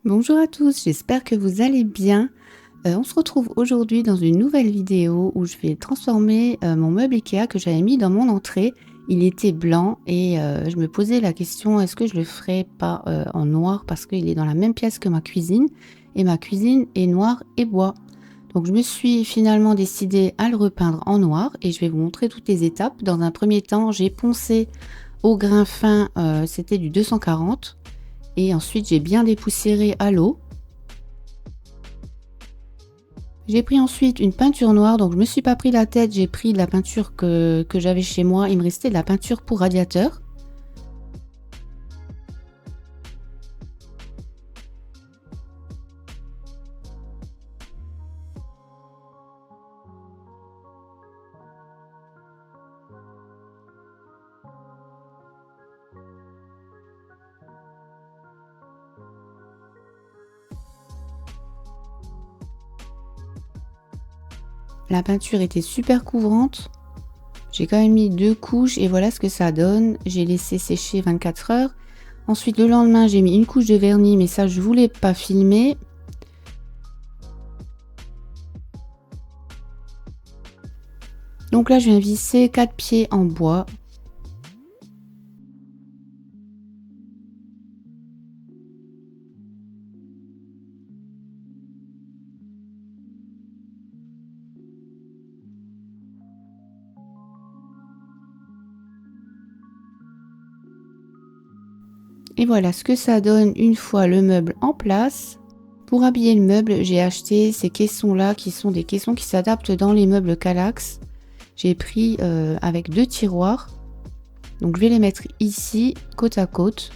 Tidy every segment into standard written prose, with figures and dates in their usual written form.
Bonjour à tous, j'espère que vous allez bien. On se retrouve aujourd'hui dans une nouvelle vidéo où je vais transformer mon meuble Ikea que j'avais mis dans mon entrée. Il était blanc et je me posais la question, est-ce que je le ferais pas en noir parce qu'il est dans la même pièce que ma cuisine et ma cuisine est noire et bois. Donc je me suis finalement décidée à le repeindre en noir et je vais vous montrer toutes les étapes. Dans un premier temps, j'ai poncé au grain fin, c'était du 240. Et ensuite, j'ai bien dépoussiéré à l'eau. J'ai pris ensuite une peinture noire, donc je me suis pas pris la tête, j'ai pris de la peinture que j'avais chez moi. Il me restait de la peinture pour radiateur. La peinture était super couvrante. J'ai quand même mis 2 couches et voilà ce que ça donne. J'ai laissé sécher 24 heures. Ensuite, le lendemain, j'ai mis une couche de vernis, mais ça, je voulais pas filmer. Donc là, je viens visser 4 pieds en bois. Et voilà ce que ça donne une fois le meuble en place. Pour habiller le meuble, j'ai acheté ces caissons-là qui sont des caissons qui s'adaptent dans les meubles Kallax. J'ai pris avec 2 tiroirs. Donc je vais les mettre ici, côte à côte.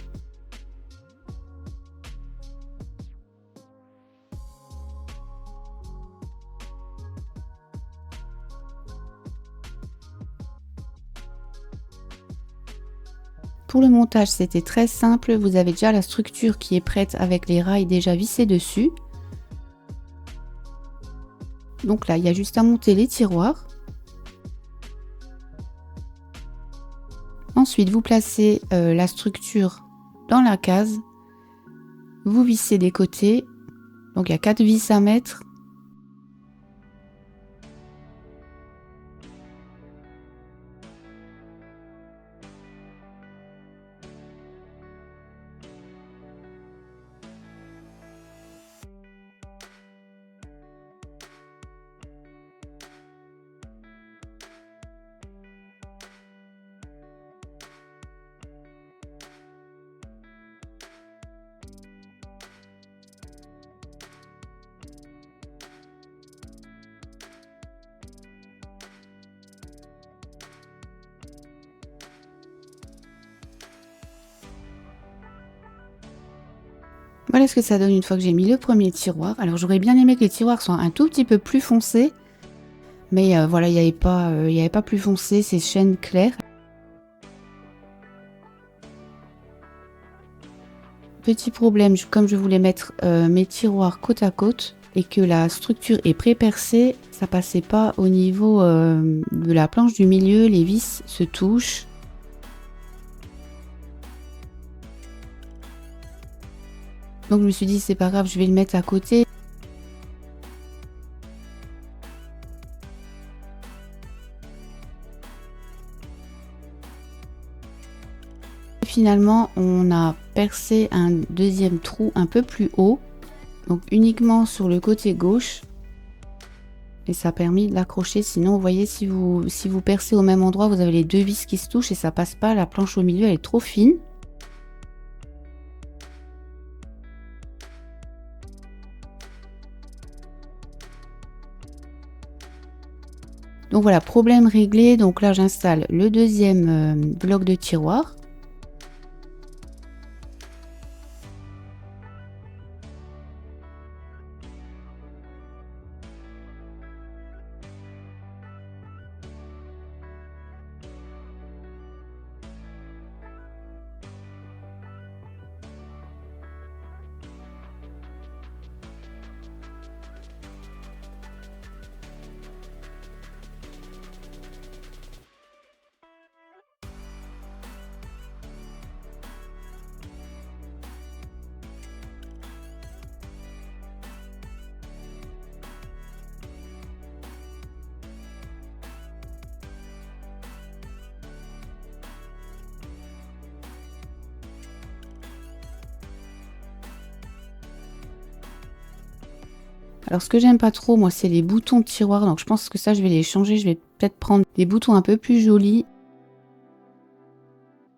Pour le montage, c'était très simple. Vous avez déjà la structure qui est prête avec les rails déjà vissés dessus. Donc là, il y a juste à monter les tiroirs. Ensuite, vous placez la structure dans la case. Vous vissez des côtés. Donc il y a 4 vis à mettre. Voilà ce que ça donne une fois que j'ai mis le premier tiroir. Alors j'aurais bien aimé que les tiroirs soient un tout petit peu plus foncés. Mais voilà, il n'y avait pas plus foncé, c'est chêne clair. Petit problème, comme je voulais mettre mes tiroirs côte à côte et que la structure est pré-percée, ça passait pas au niveau de la planche du milieu, les vis se touchent. Donc je me suis dit c'est pas grave, je vais le mettre à côté. Finalement, on a percé un deuxième trou un peu plus haut, donc uniquement sur le côté gauche. Et ça a permis de l'accrocher. Sinon, vous voyez, si vous percez au même endroit, vous avez les 2 vis qui se touchent et ça passe pas. La planche au milieu, elle est trop fine. Donc voilà, problème réglé. Donc là, j'installe le deuxième bloc de tiroir. Alors ce que j'aime pas trop moi, c'est les boutons de tiroir, donc je pense que ça je vais les changer. Je vais peut-être prendre des boutons un peu plus jolis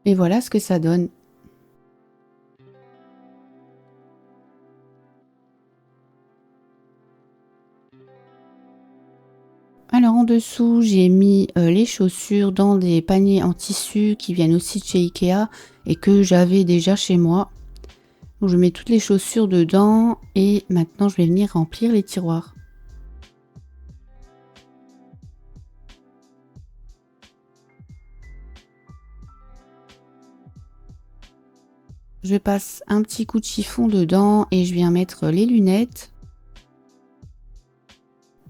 et voilà ce que ça donne. Alors en dessous, j'ai mis, les chaussures dans des paniers en tissu qui viennent aussi de chez Ikea et que j'avais déjà chez moi. Donc je mets toutes les chaussures dedans et maintenant je vais venir remplir les tiroirs. Je passe un petit coup de chiffon dedans et je viens mettre les lunettes.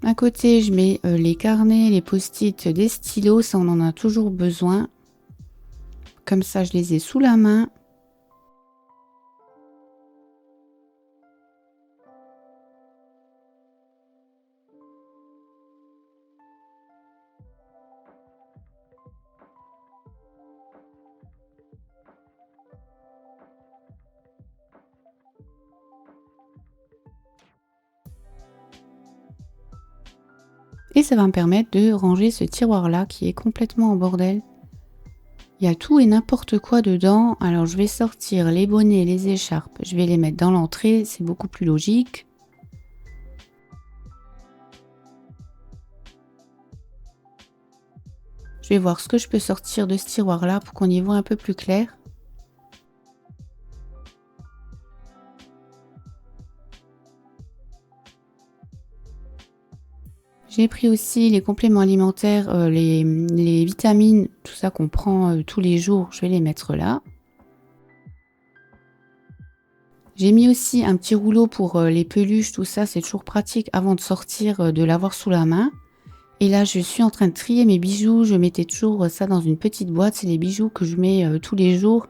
À côté, je mets, les carnets, les post-it, des stylos, ça on en a toujours besoin. Comme ça, je les ai sous la main. Et ça va me permettre de ranger ce tiroir-là qui est complètement en bordel. Il y a tout et n'importe quoi dedans. Alors je vais sortir les bonnets, les écharpes, je vais les mettre dans l'entrée, c'est beaucoup plus logique. Je vais voir ce que je peux sortir de ce tiroir-là pour qu'on y voit un peu plus clair. J'ai pris aussi les compléments alimentaires, les vitamines, tout ça qu'on prend, tous les jours, je vais les mettre là. J'ai mis aussi un petit rouleau pour, les peluches, tout ça, c'est toujours pratique avant de sortir, de l'avoir sous la main. Et là, je suis en train de trier mes bijoux, je mettais toujours, ça dans une petite boîte, c'est les bijoux que je mets, tous les jours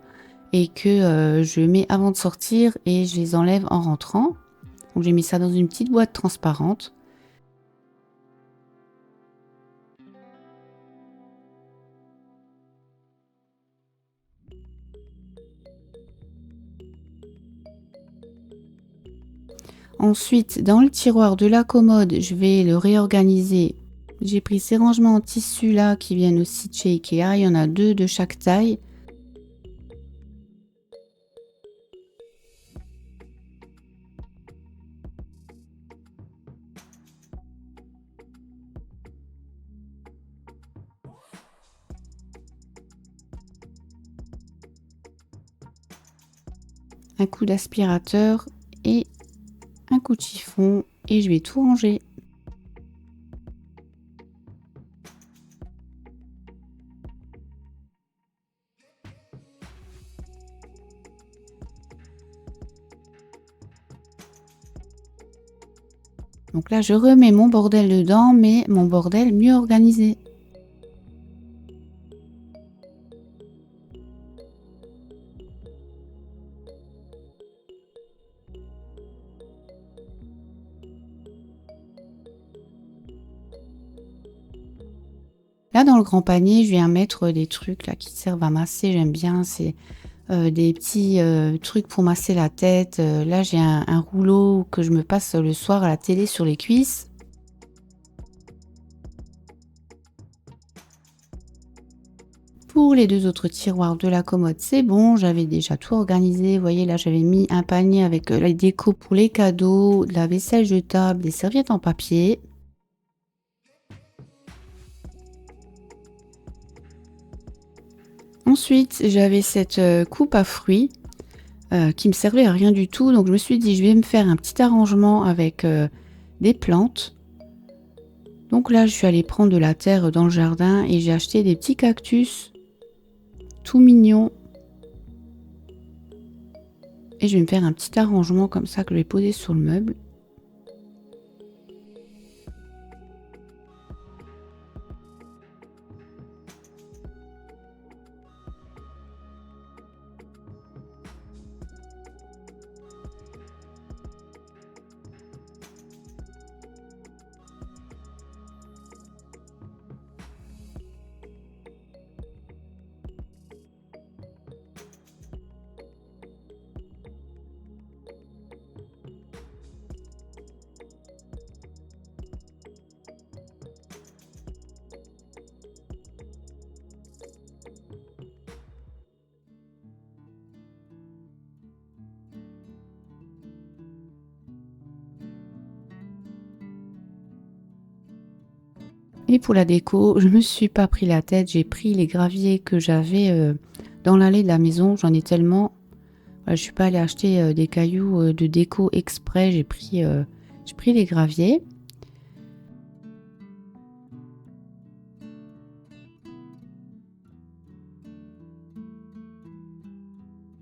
et que, je mets avant de sortir et je les enlève en rentrant. Donc j'ai mis ça dans une petite boîte transparente. Ensuite, dans le tiroir de la commode, je vais le réorganiser. J'ai pris ces rangements en tissu là qui viennent aussi de chez Ikea, il y en a 2 de chaque taille. Un coup d'aspirateur et un coup de chiffon et je vais tout ranger. Donc là, je remets mon bordel dedans, mais mon bordel mieux organisé. Là, dans le grand panier, je viens mettre des trucs là qui servent à masser, j'aime bien, c'est, des petits, trucs pour masser la tête. Là, j'ai un rouleau que je me passe le soir à la télé sur les cuisses. Pour les 2 autres tiroirs de la commode, c'est bon, j'avais déjà tout organisé. Vous voyez, là, j'avais mis un panier avec, la déco pour les cadeaux, de la vaisselle jetable, des serviettes en papier. Ensuite, j'avais cette, coupe à fruits, qui me servait à rien du tout, donc je me suis dit: «Je vais me faire un petit arrangement avec, des plantes». Donc là, je suis allée prendre de la terre, dans le jardin et j'ai acheté des petits cactus tout mignons et je vais me faire un petit arrangement comme ça que je vais poser sur le meuble. Et pour la déco, je me suis pas pris la tête, j'ai pris les graviers que j'avais dans l'allée de la maison, j'en ai tellement. Voilà, je suis pas allée acheter des cailloux de déco exprès, j'ai pris les graviers.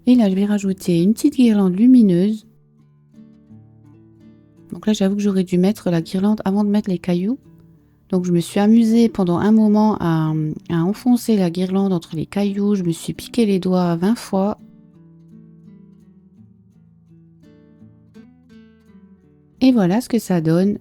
Et là, je vais rajouter une petite guirlande lumineuse. Donc là, j'avoue que j'aurais dû mettre la guirlande avant de mettre les cailloux. Donc je me suis amusée pendant un moment à enfoncer la guirlande entre les cailloux. Je me suis piqué les doigts 20 fois. Et voilà ce que ça donne.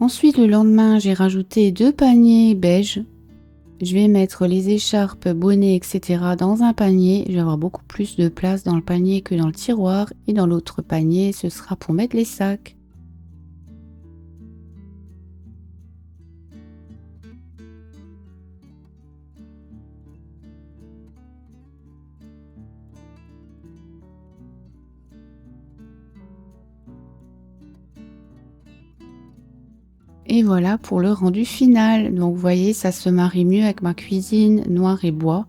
Ensuite, le lendemain, j'ai rajouté 2 paniers beige. Je vais mettre les écharpes, bonnets, etc. dans un panier. Je vais avoir beaucoup plus de place dans le panier que dans le tiroir. Et dans l'autre panier, ce sera pour mettre les sacs. Et voilà pour le rendu final. Donc vous voyez, ça se marie mieux avec ma cuisine noir et bois.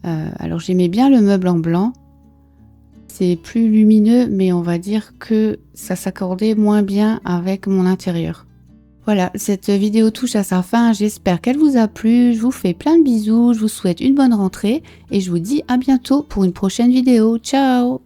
Alors j'aimais bien le meuble en blanc. C'est plus lumineux, mais on va dire que ça s'accordait moins bien avec mon intérieur. Voilà, cette vidéo touche à sa fin. J'espère qu'elle vous a plu. Je vous fais plein de bisous. Je vous souhaite une bonne rentrée et je vous dis à bientôt pour une prochaine vidéo. Ciao!